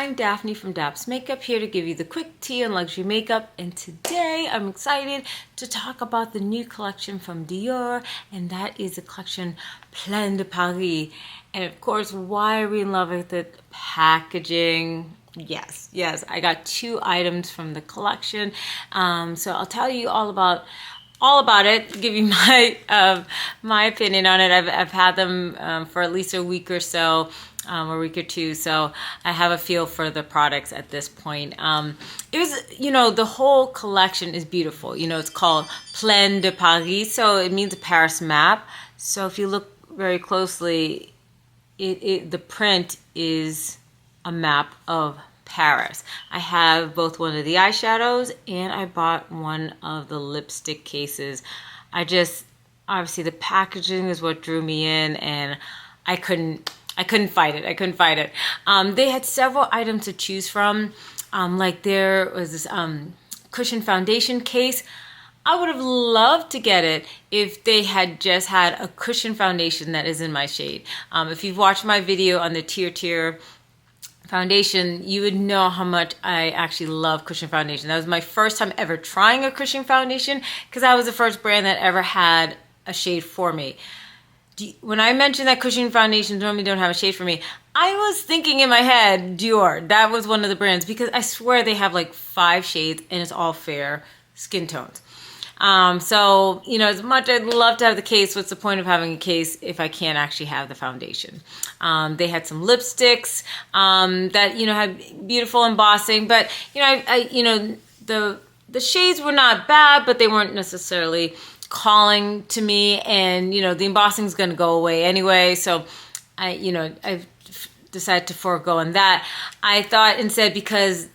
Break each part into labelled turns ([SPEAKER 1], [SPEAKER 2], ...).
[SPEAKER 1] I'm Daphne from Daps Makeup, here to give you the quick tea on luxury makeup, and today I'm excited to talk about the new collection from Dior, and that is the collection Plein de Paris. And of course, why are we in love with it? Packaging. Yes, I got 2 items from the collection, so I'll tell you all about it, give you my opinion on it. I've had them for at least a week or so, a week or 2, so I have a feel for the products at this point. It was, the whole collection is beautiful. It's called Plein de Paris, so it means a Paris map. So if you look very closely, the print is a map of Paris. I have both one of the eyeshadows and I bought one of the lipstick cases. Obviously the packaging is what drew me in, and I couldn't fight it. They had several items to choose from. Like there was this cushion foundation case. I would have loved to get it if they had just had a cushion foundation that is in my shade. If you've watched my video on the Tier foundation, you would know how much I actually love cushion foundation. That was my first time ever trying a cushion foundation, because that was the first brand that ever had a shade for me. When I mentioned that cushion foundations normally don't have a shade for me, I was thinking in my head Dior. That was one of the brands, because I swear they have like 5 shades and it's all fair skin tones. So, as much I'd love to have the case, what's the point of having a case if I can't actually have the foundation? They had some lipsticks that, had beautiful embossing, but, the shades were not bad, but they weren't necessarily calling to me, and, the embossing is going to go away anyway, so I've decided to forego on that. I thought instead, because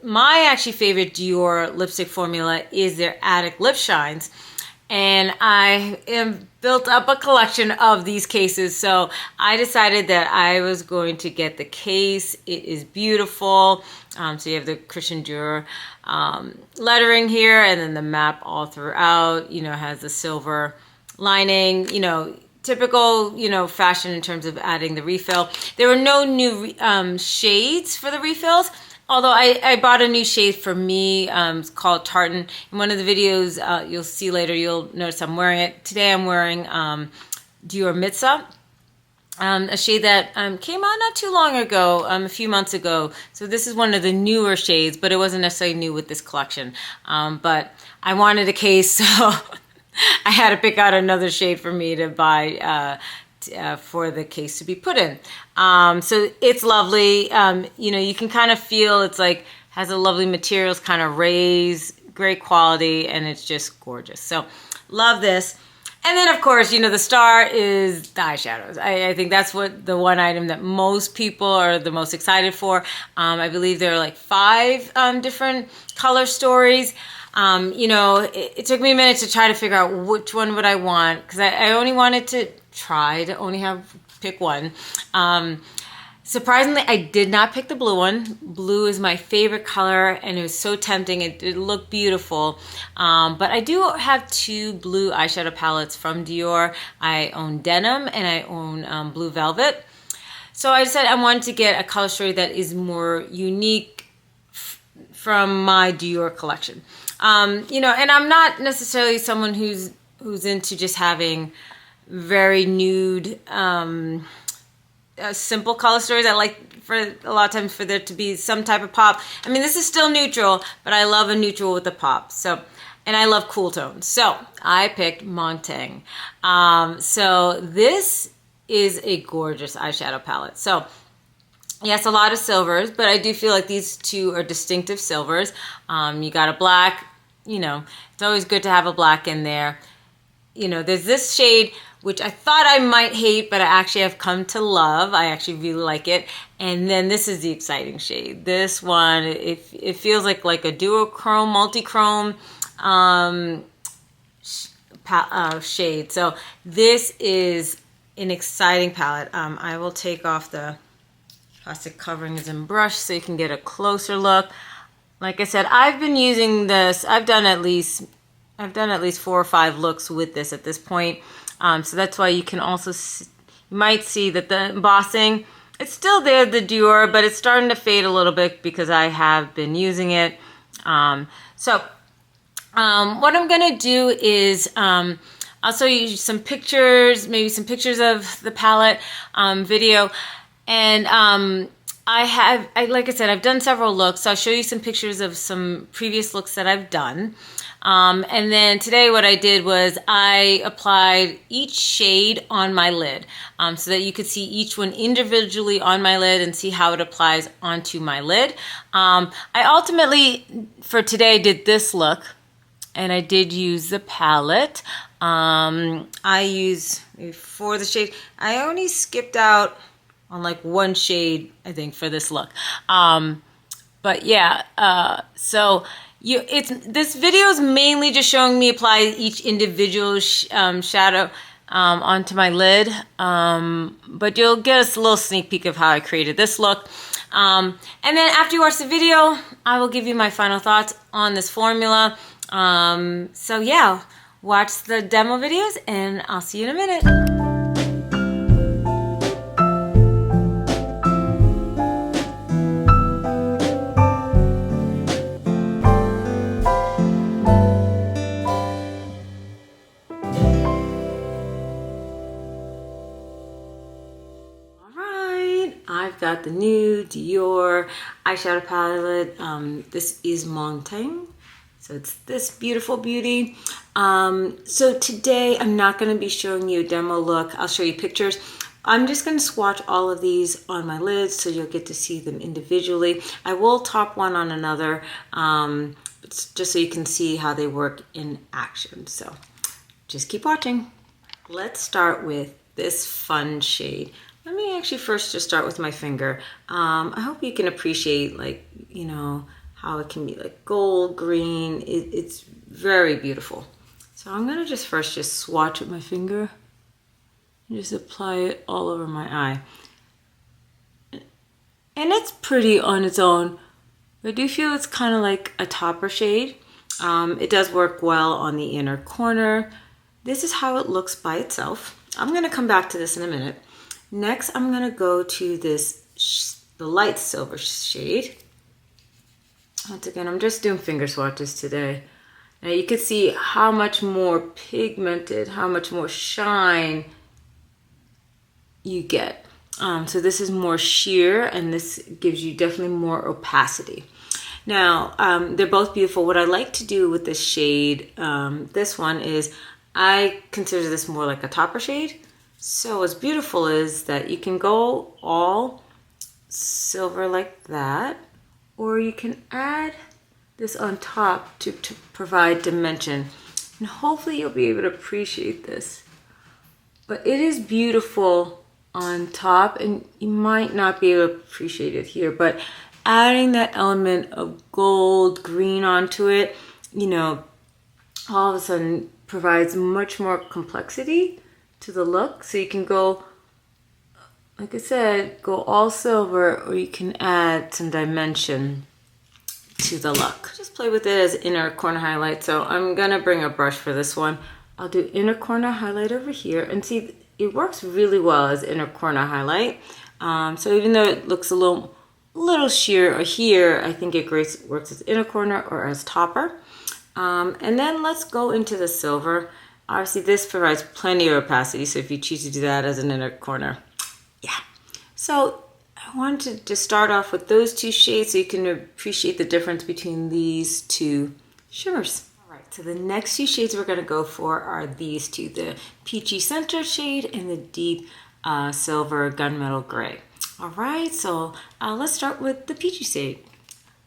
[SPEAKER 1] my actually favorite Dior lipstick formula is their Addict Lip Shines, and I am built up a collection of these cases, so I decided that I was going to get the case. It is beautiful. So you have the Christian Dior lettering here, and then the map all throughout, has the silver lining, typical, fashion in terms of adding the refill. There were no new shades for the refills, although I bought a new shade for me. It's called Tartan. In one of the videos you'll see later, you'll notice I'm wearing it. Today I'm wearing Dior Mitza, a shade that came out not too long ago, a few months ago. So this is one of the newer shades, but it wasn't necessarily new with this collection. But I wanted a case, so I had to pick out another shade for me to buy for the case to be put in. So it's lovely. You can kind of feel it's like has a lovely materials, kind of raised, great quality, and it's just gorgeous. So love this. And then of course, the star is the eyeshadows. I think that's the one item that most people are the most excited for. I believe there are like 5 different color stories. It took me a minute to try to figure out which one would I want, because I only wanted to try to only pick one. Surprisingly, I did not pick the blue one. Blue is my favorite color, and it was so tempting. It looked beautiful. But I do have 2 blue eyeshadow palettes from Dior. I own Denim and I own Blue Velvet. So I decided I wanted to get a color story that is more unique from my Dior collection. And I'm not necessarily someone who's into just having very nude, simple color stories. I like for a lot of times for there to be some type of pop. I mean, this is still neutral, but I love a neutral with a pop. So, and I love cool tones. So I picked Montaigne. So this is a gorgeous eyeshadow palette. So yes, a lot of silvers, but I do feel like these 2 are distinctive silvers. You got a black, it's always good to have a black in there. There's this shade, which I thought I might hate, but I actually have come to love. I actually really like it. And then this is the exciting shade. This one, it feels like a duochrome, multi-chrome shade. So this is an exciting palette. I will take off the plastic coverings and brush so you can get a closer look. Like I said, I've been using this. I've done at least 4 or 5 looks with this at this point. So that's why you can also you might see that the embossing it's still there, the Dior, but it's starting to fade a little bit because I have been using it. What I'm gonna do is I'll show you some pictures, maybe some pictures of the palette video, and like I said, I've done several looks, so I'll show you some pictures of some previous looks that I've done. And then today what I did was I applied each shade on my lid so that you could see each one individually on my lid and see how it applies onto my lid. I ultimately, for today, did this look, and I did use the palette. I use, for the shade, I only skipped out on like one shade, I think, for this look. But yeah, so this video is mainly just showing me apply each individual shadow onto my lid, but you'll get a little sneak peek of how I created this look. And then after you watch the video, I will give you my final thoughts on this formula. So yeah, watch the demo videos and I'll see you in a minute. I've got the new Dior eyeshadow palette. This is Montaigne. So it's this beautiful beauty. So today I'm not going to be showing you a demo look. I'll show you pictures. I'm just going to swatch all of these on my lids so you'll get to see them individually. I will top one on another just so you can see how they work in action. So just keep watching. Let's start with this fun shade. Let me actually first just start with my finger. I hope you can appreciate, like, you know, how it can be like gold, green. It's very beautiful. So I'm gonna just first swatch with my finger and just apply it all over my eye. And it's pretty on its own, but I do feel it's kind of like a topper shade. It does work well on the inner corner. This is how it looks by itself. I'm gonna come back to this in a minute. Next, I'm gonna go to the light silver shade. Once again, I'm just doing finger swatches today. Now you can see how much more pigmented, how much more shine you get. So this is more sheer, and this gives you definitely more opacity. Now, they're both beautiful. What I like to do with this shade, this one is, I consider this more like a topper shade. So what's beautiful is that you can go all silver like that, or you can add this on top to provide dimension. And hopefully you'll be able to appreciate this. But it is beautiful on top, and you might not be able to appreciate it here, but adding that element of gold, green onto it, you know, all of a sudden provides much more complexity to the look. So you can go, like I said, go all silver, or you can add some dimension to the look. Just play with it as inner corner highlight. So I'm gonna bring a brush for this one. I'll do inner corner highlight over here, and see, it works really well as inner corner highlight. So even though it looks a little sheer here, I think it works as inner corner or as topper. And then let's go into the silver. Obviously this provides plenty of opacity, so if you choose to do that as an inner corner, yeah. So I wanted to start off with those two shades so you can appreciate the difference between these two shimmers. All right, so the next two shades we're gonna go for are these two, the peachy center shade and the deep silver gunmetal gray. All right, so let's start with the peachy shade.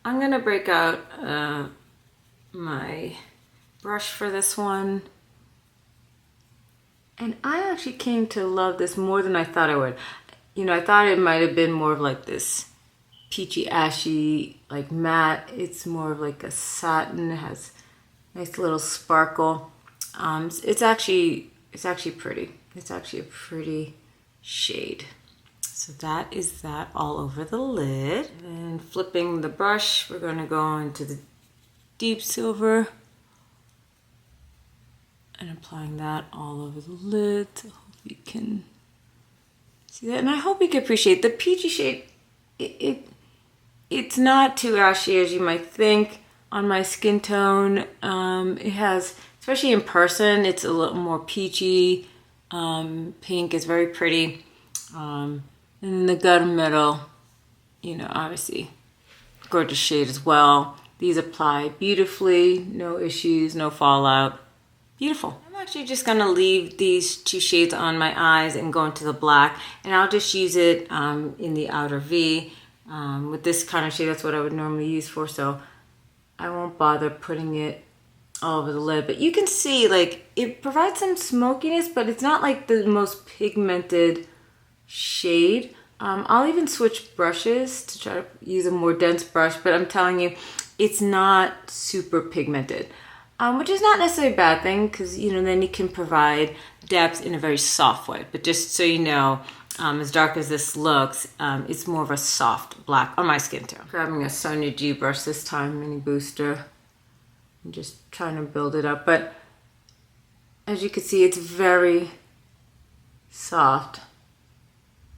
[SPEAKER 1] I'm gonna break out my brush for this one. And I actually came to love this more than I thought I would. You know, I thought it might have been more of like this peachy, ashy, like matte. It's more of like a satin. It has nice little sparkle. It's actually pretty. It's actually a pretty shade. So that is that all over the lid. And then flipping the brush, we're gonna go into the deep silver and applying that all over the lid. So I hope you can See that? And I hope you can appreciate the peachy shade. It's not too ashy as you might think on my skin tone. It has, especially in person, it's a little more peachy. Pink is very pretty. And then the gunmetal, you know, obviously gorgeous shade as well. These apply beautifully, no issues, no fallout. Beautiful. I'm actually just gonna leave these two shades on my eyes and go into the black, and I'll just use it in the outer V. With this kind of shade, that's what I would normally use for, so I won't bother putting it all over the lid. But you can see, like, it provides some smokiness, but it's not like the most pigmented shade. I'll even switch brushes to try to use a more dense brush, but I'm telling you, it's not super pigmented, which is not necessarily a bad thing, because, you know, then you can provide depth in a very soft way. But just so you know, as dark as this looks, it's more of a soft black on my skin tone. Grabbing a Sonia G brush this time, mini booster. I'm just trying to build it up, but as you can see, it's very soft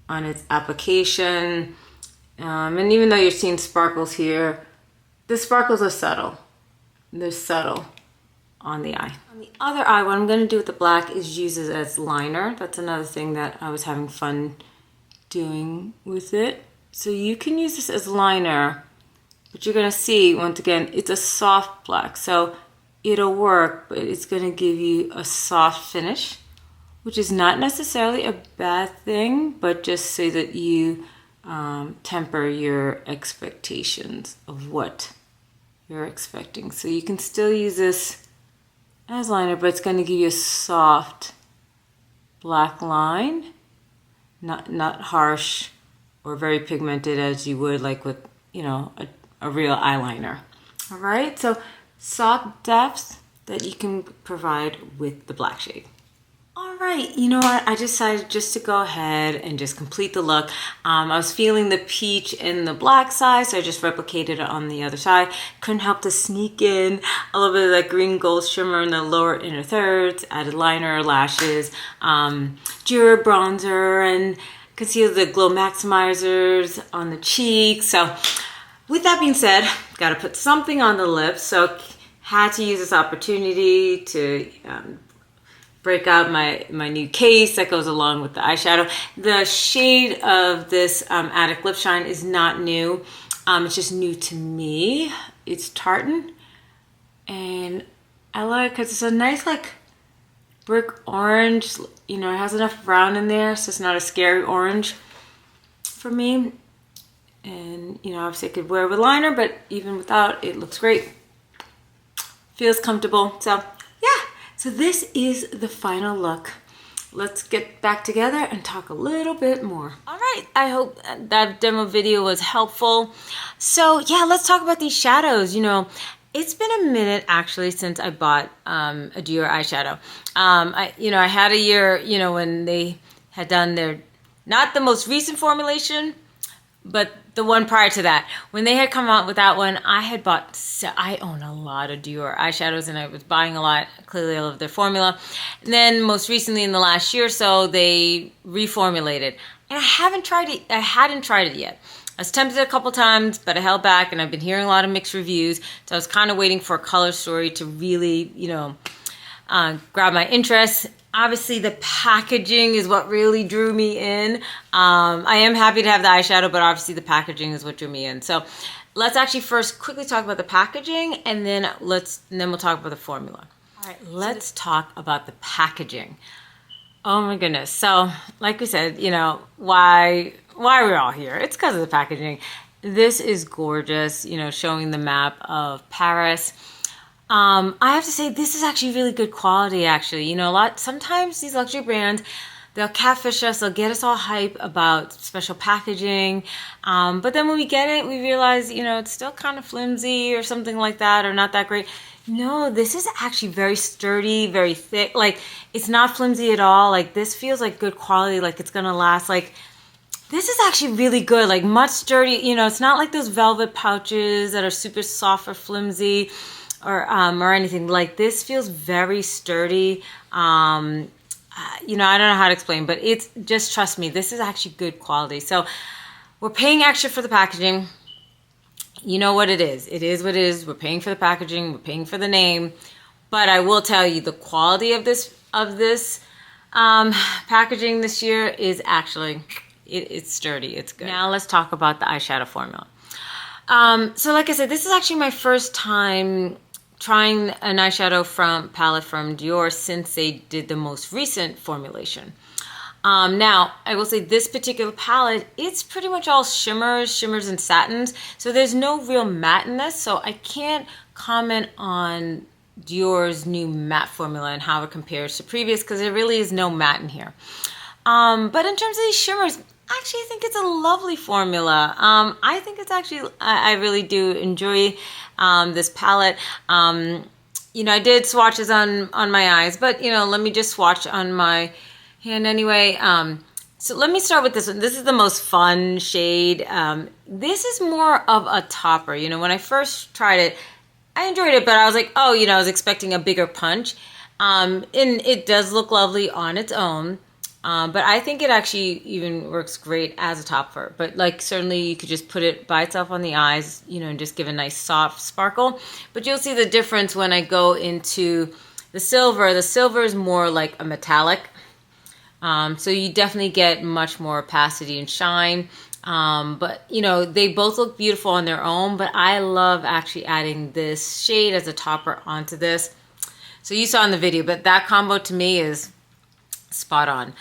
[SPEAKER 1] on its application. And even though you're seeing sparkles here, the sparkles are subtle. They're subtle on the eye. On the other eye, what I'm going to do with the black is use it as liner. That's another thing that I was having fun doing with it. So you can use this as liner, but you're going to see, once again, it's a soft black. So it'll work, but it's going to give you a soft finish, which is not necessarily a bad thing, but just so that you temper your expectations of what you're expecting. So you can still use this as liner, but it's going to give you a soft black line, not harsh or very pigmented as you would like with, you know, a real eyeliner. All right, so soft depth that you can provide with the black shade. All right, you know what? I decided just to go ahead and just complete the look. I was feeling the peach in the black side, so I just replicated it on the other side. Couldn't help to sneak in a little bit of that green gold shimmer in the lower inner thirds, added liner, lashes, Dior bronzer, and concealed the glow maximizers on the cheeks. So with that being said, got to put something on the lips, so had to use this opportunity to break out my new case that goes along with the eyeshadow. The shade of this Addict Lip Shine is not new. It's just new to me. It's tartan, and I like it because it's a nice like brick orange. You know, it has enough brown in there, so it's not a scary orange for me. And, you know, obviously I could wear it with liner, but even without, it looks great. Feels comfortable. So, yeah. So this is the final look. Let's get back together and talk a little bit more. All right. I hope that demo video was helpful. So, yeah, let's talk about these shadows. You know, it's been a minute, actually, since I bought a Dior eyeshadow. I had a year, you know, when they had done their, not the most recent formulation, but the one prior to that, when they had come out with that one, I own a lot of Dior eyeshadows, and I was buying a lot. Clearly, I love their formula. And then most recently, in the last year or so, they reformulated. And I hadn't tried it yet. I was tempted a couple times, but I held back, and I've been hearing a lot of mixed reviews. So I was kind of waiting for a color story to really, you know, grab my interest. Obviously, the packaging is what really drew me in. I am happy to have the eyeshadow, but obviously the packaging is what drew me in. So let's actually first quickly talk about the packaging, and then we'll talk about the formula. All right, let's talk about the packaging. Oh my goodness. So like we said, you know, why we're all here. It's because of the packaging. This is gorgeous, you know, showing the map of Paris. I have to say, this is actually really good quality, actually. You know, sometimes these luxury brands, they'll catfish us, they'll get us all hype about special packaging. But then when we get it, we realize, you know, it's still kind of flimsy or something like that, or not that great. No, this is actually very sturdy, very thick. Like, it's not flimsy at all. Like, this feels like good quality, like it's gonna last. Like, this is actually really good, like much sturdy. You know, it's not like those velvet pouches that are super soft or flimsy, or anything. Like, this feels very sturdy. you know, I don't know how to explain, but it's just, trust me, this is actually good quality. So we're paying extra for the packaging. You know what it is. It is what it is. We're paying for the packaging. We're paying for the name. But I will tell you, the quality of this packaging this year is actually, it's sturdy. It's good. Now let's talk about the eyeshadow formula. So like I said, this is actually my first time trying an eyeshadow palette from Dior since they did the most recent formulation. Now, I will say this particular palette, it's pretty much all shimmers and satins. So there's no real matte in this. So I can't comment on Dior's new matte formula and how it compares to previous because there really is no matte in here. But in terms of these shimmers, actually, I think it's a lovely formula. I think it's actually, I really do enjoy this palette. You know, I did swatches on my eyes, but, you know, let me just swatch on my hand anyway. So let me start with this one. This is the most fun shade. This is more of a topper. You know, when I first tried it, I enjoyed it, but I was like, oh, you know, I was expecting a bigger punch. And it does look lovely on its own. But I think it actually even works great as a topper. But like certainly you could just put it by itself on the eyes, you know, and just give a nice soft sparkle. But you'll see the difference when I go into the silver. The silver is more like a metallic. So you definitely get much more opacity and shine. But you know, they both look beautiful on their own, but I love actually adding this shade as a topper onto this. So you saw in the video, but that combo to me is spot on.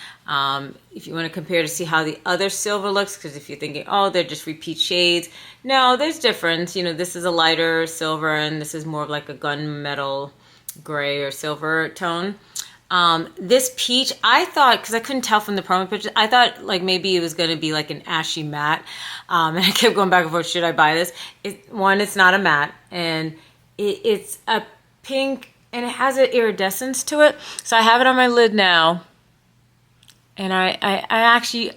[SPEAKER 1] If you want to compare to see how the other silver looks, because if you're thinking, oh, they're just repeat shades, no, there's difference. You know, this is a lighter silver and this is more of like a gunmetal gray or silver tone. This peach, I thought, because I couldn't tell from the promo pictures, I thought like maybe it was going to be like an ashy matte. And I kept going back and forth, should I buy this? One, it's not a matte, and it's a pink, and it has an iridescence to it. So I have it on my lid now. And I'm actually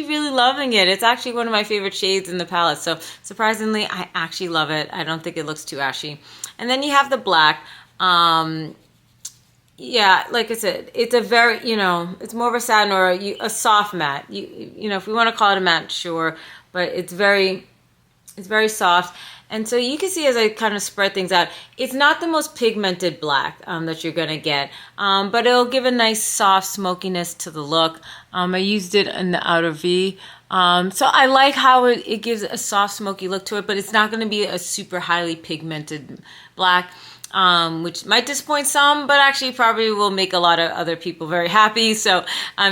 [SPEAKER 1] really loving it. It's actually one of my favorite shades in the palette. So surprisingly, I actually love it. I don't think it looks too ashy. And then you have the black. Yeah, like I said, it's a very, you know, it's more of a satin or a soft matte. You know, if we want to call it a matte, sure. But it's very soft. And so you can see as I kind of spread things out, it's not the most pigmented black that you're going to get, but it'll give a nice soft smokiness to the look. I used it in the outer V. So I like how it gives a soft smoky look to it, but it's not going to be a super highly pigmented black. Which might disappoint some, but actually probably will make a lot of other people very happy. So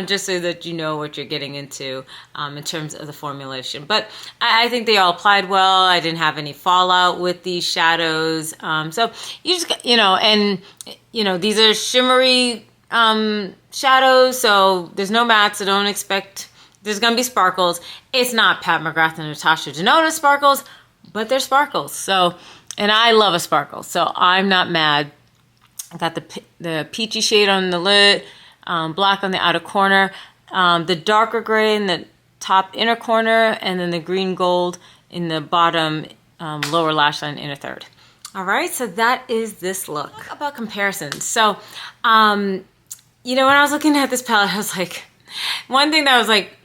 [SPEAKER 1] just so that you know what you're getting into in terms of the formulation. But I think they all applied well. I didn't have any fallout with these shadows. So you just, you know, and, you know, these are shimmery shadows. So there's no matte, so don't expect, there's going to be sparkles. It's not Pat McGrath and Natasha Denona sparkles, but they're sparkles. So, and I love a sparkle, so I'm not mad. I got the peachy shade on the lid, black on the outer corner, the darker gray in the top inner corner, and then the green gold in the bottom lower lash line inner third. All right, so that is this look. Talk about comparisons. So, you know, when I was looking at this palette, I was like, one thing that I was like,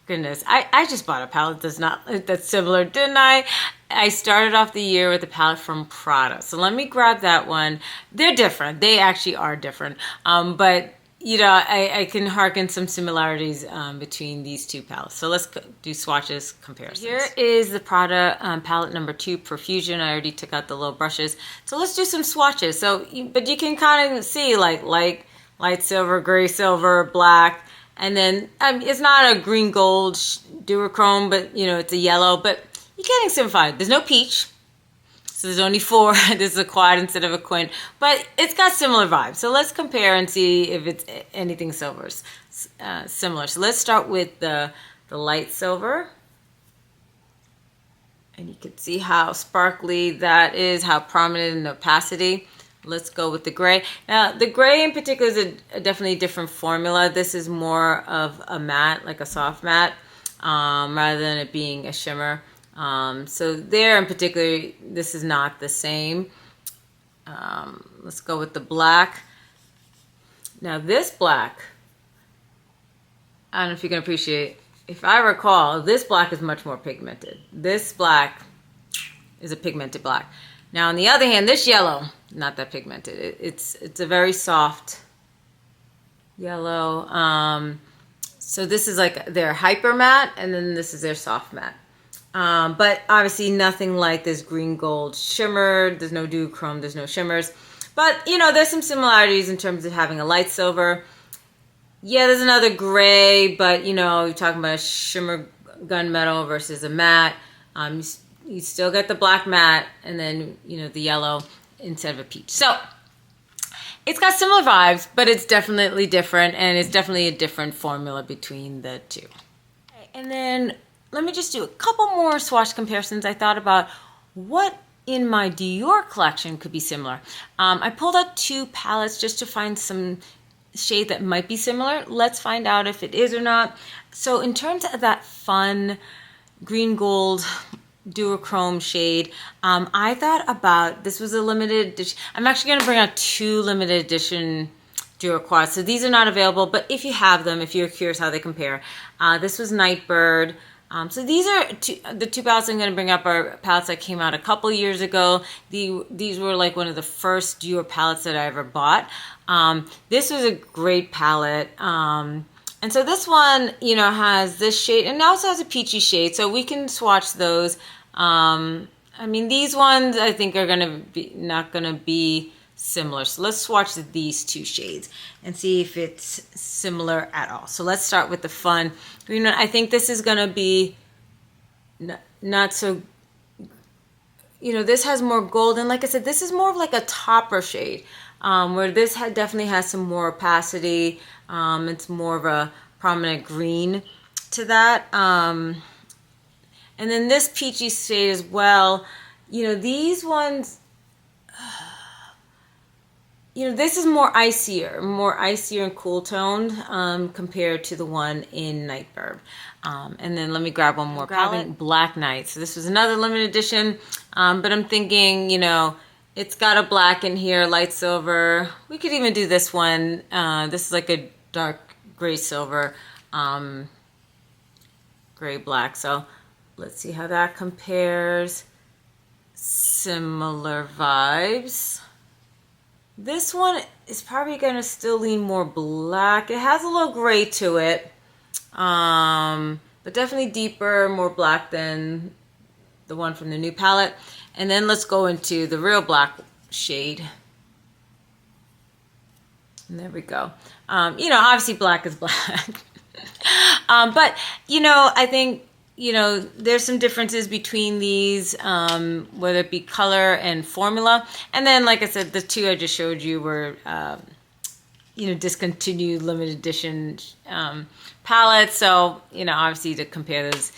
[SPEAKER 1] goodness, I just bought a palette that's similar, didn't I? I started off the year with a palette from Prada. So let me grab that one. They're different. They actually are different. But, you know, I can hearken some similarities between these two palettes. So let's do swatches comparisons. Here is the Prada palette number 2, Profusion. I already took out the little brushes. So let's do some swatches. So, but you can kind of see like light silver, gray silver, black. And then it's not a green gold duochrome, but, you know, it's a yellow. But you're getting simplified. There's no peach, so there's only 4. This is a quad instead of a quint, but it's got similar vibes. So let's compare and see if it's anything similar. So let's start with the light silver, and you can see how sparkly that is, how prominent in the opacity. Let's go with the gray. Now, the gray in particular is a definitely different formula. This is more of a matte, like a soft matte, rather than it being a shimmer. So there in particular, this is not the same. Let's go with the black. Now this black, I don't know if you can appreciate, if I recall, this black is much more pigmented. This black is a pigmented black. Now, on the other hand, this yellow, not that pigmented. It's a very soft yellow. So this is like their hyper matte, and then this is their soft matte. But obviously nothing like this green gold shimmer. There's no duochrome, there's no shimmers. But, you know, there's some similarities in terms of having a light silver. Yeah, there's another gray, but, you know, you're talking about a shimmer gunmetal versus a matte. You still get the black matte, and then, you know, the yellow instead of a peach. So it's got similar vibes, but it's definitely different, and it's definitely a different formula between the two. Okay, and then let me just do a couple more swatch comparisons. I thought about what in my Dior collection could be similar. I pulled out 2 palettes just to find some shade that might be similar. Let's find out if it is or not. So in terms of that fun green gold duochrome shade, I thought about, this was a limited edition. I'm actually going to bring out 2 limited edition Dior quads. So these are not available, but if you have them, if you're curious how they compare, this was Nightbird. So these are the 2 palettes I'm going to bring up are palettes that came out a couple years ago. These were like one of the first Dior palettes that I ever bought. This was a great palette. And so this one, you know, has this shade, and it also has a peachy shade, so we can swatch those. I mean, these ones I think are not gonna be similar. So let's swatch these 2 shades and see if it's similar at all. So let's start with the fun green one. I think this is gonna be not so, you know, this has more gold, and like I said, this is more of like a topper shade, where this definitely has some more opacity. It's more of a prominent green to that. And then this peachy shade as well. You know, these ones, you know, this is more icier and cool toned compared to the one in Nightbird. And then let me grab one more palette. Black Night. So this was another limited edition, but I'm thinking, you know, it's got a black in here, light silver. We could even do this one. This is like a dark gray silver, gray black. So let's see how that compares. Similar vibes. This one is probably going to still lean more black. It has a little gray to it, but definitely deeper, more black than the one from the new palette. And then let's go into the real black shade. And there we go. You know, obviously black is black. But, you know, I think, you know, there's some differences between these, whether it be color and formula. And then, like I said, the 2 I just showed you were, you know, discontinued limited edition palettes. So, you know, obviously to compare those,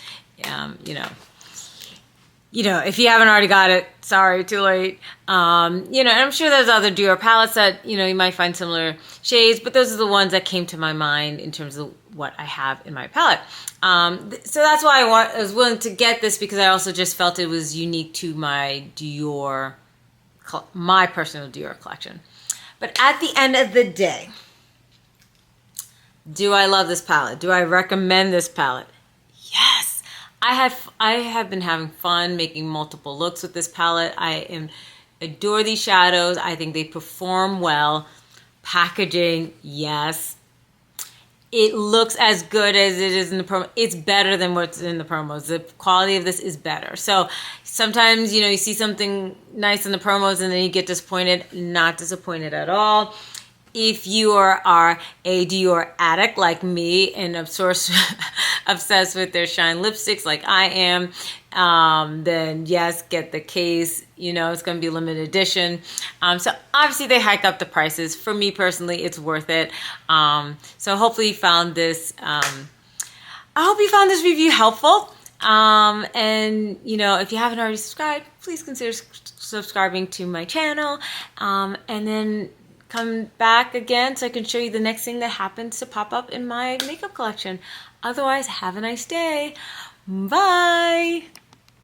[SPEAKER 1] you know, if you haven't already got it, sorry, too late. You know, and I'm sure there's other Dior palettes that, you know, you might find similar shades, but those are the ones that came to my mind in terms of what I have in my palette. So that's why I was willing to get this, because I also just felt it was unique to my Dior, my personal Dior collection. But at the end of the day, do I love this palette? Do I recommend this palette? Yes. I have been having fun making multiple looks with this palette. I adore these shadows. I think they perform well. Packaging, yes. It looks as good as it is in the promo. It's better than what's in the promos. The quality of this is better. So sometimes, you know, you see something nice in the promos and then you get disappointed. Not disappointed at all. If you are a Dior addict like me and obsessed with their shine lipsticks like I am, then yes, get the case. You know, it's going to be limited edition. So obviously they hike up the prices. For me personally, it's worth it. So hopefully you found this, I hope you found this review helpful. And, you know, if you haven't already subscribed, please consider subscribing to my channel. And then come back again so I can show you the next thing that happens to pop up in my makeup collection. Otherwise, have a nice day. Bye.